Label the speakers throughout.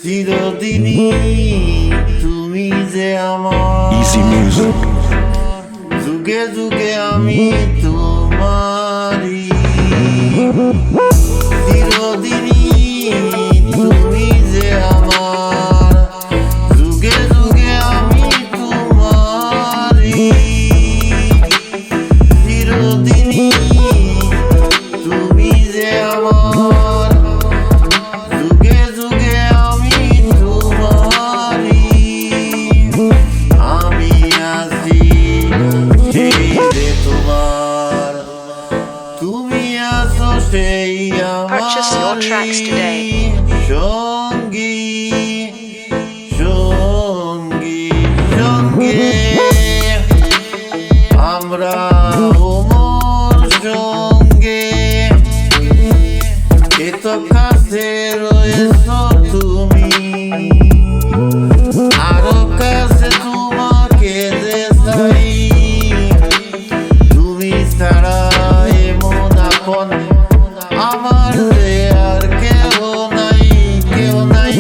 Speaker 1: চিরদিনই তুমি যে আমার
Speaker 2: Easy music.
Speaker 1: যুগে যুগে আমি তোমারি চিরদিনই তুমি যে আমার যুগে যুগে আমি তোমারি চিরদিনই তুমি যে আমার যুগে যুগে আমি তোমারি আমি আছি সেই যে তোমার তুমি আছো সেই
Speaker 3: Purchase your tracks today.
Speaker 1: সঙ্গী সঙ্গী সঙ্গে আমরা ওমর সঙ্গে এত কাছে রয়েছো তুমি আরো কাছে তোমাকে যে চাই তুমি ছাড়া এমন আপন আমার যে আর কেউ নাই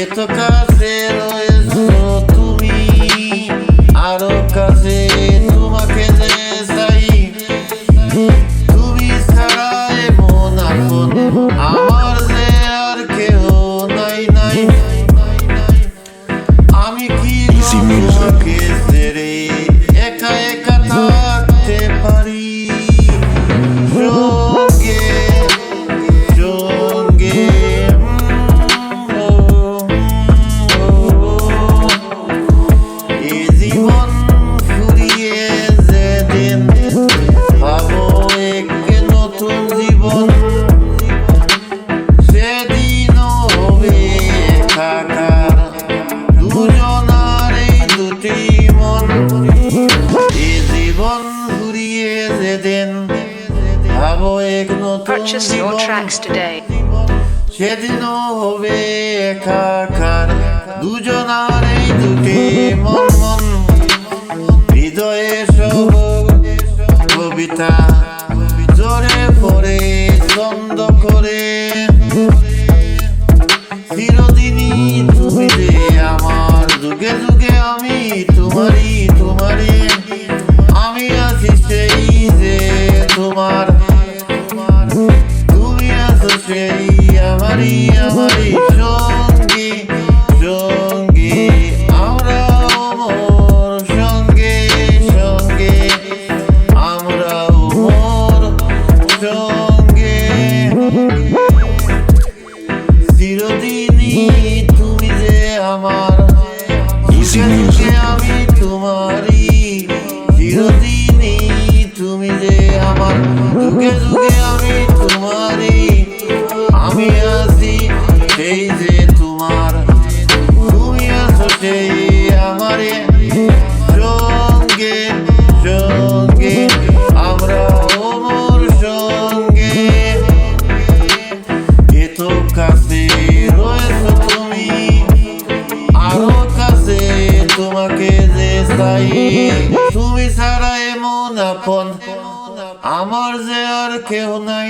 Speaker 1: এত কাছে রয়েছো তুমি আরো কাছে তোমাকে যে চাই তুমি ছাড়া এমন আপন আমার যে আর কেউ নাই আমি কি
Speaker 2: Easy music.
Speaker 1: তোমাকে ছেড়ে একা একা থাকতে পারি সঙ্গে সঙ্গে এ জীবন ফুরিয়ে যেদিন ভাবো এক নতুন জীবন সেদিনও হবে একাকার দুজনার এই দুটি মন এ জীবন ফুরিয়ে যেদিন ভাবো এক নতুন
Speaker 3: Purchase your
Speaker 1: Jibon
Speaker 3: tracks today.
Speaker 1: সেদিনও হবে একাকার দুজনার এই দুটি মন হৃদয়ে সব কবিতা জোরে পড়ে ছন্দ করে চিরদিনই তুমি যে আমার যুগে যুগে আমি তোমারি আমি আছি সেই যে তোমার তুমি আছো সেই আমারি সঙ্গী সঙ্গী আমরা ওমর সঙ্গে আমরা ওমর সঙ্গে চিরদিনই তুমি যে আমার
Speaker 2: Easy
Speaker 1: যুগে
Speaker 2: music.
Speaker 1: যুগে আমি তোমারি চিরদিনই তুমি যে আমার যুগে যুগে আমি তোমারি আমি আছি সেই যে তোমার তুমি আছো সেই আমারে সঙ্গে সঙ্গে আমরা ওমর সঙ্গে এত কাছে রয়েছো তুমি আরো কাছে তোমাকে যে চাই তুমি ছাড়া এমন আপন আমার যে আর কেউ নাই।